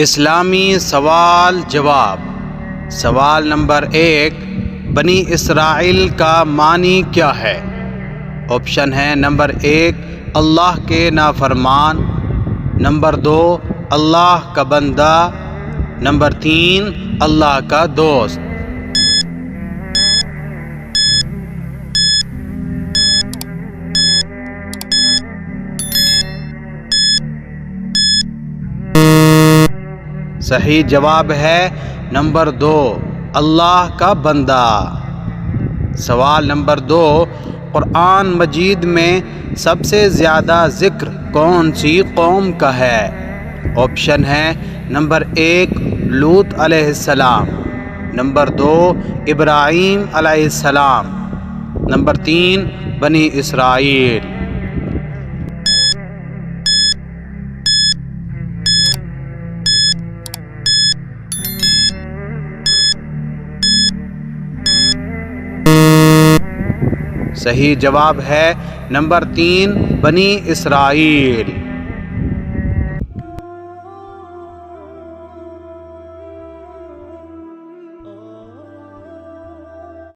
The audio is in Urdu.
اسلامی سوال جواب۔ سوال نمبر 1، بنی اسرائیل کا معنی کیا ہے؟ آپشن ہے نمبر 1 اللہ کے نافرمان، نمبر 2 اللہ کا بندہ، نمبر 3 اللہ کا دوست۔ صحیح جواب ہے نمبر 2 اللہ کا بندہ۔ سوال نمبر 2، قرآن مجید میں سب سے زیادہ ذکر کون سی قوم کا ہے؟ آپشن ہے نمبر 1 لوط علیہ السلام، نمبر 2 ابراہیم علیہ السلام، نمبر 3 بنی اسرائیل۔ صحیح جواب ہے نمبر 3 بنی اسرائیل۔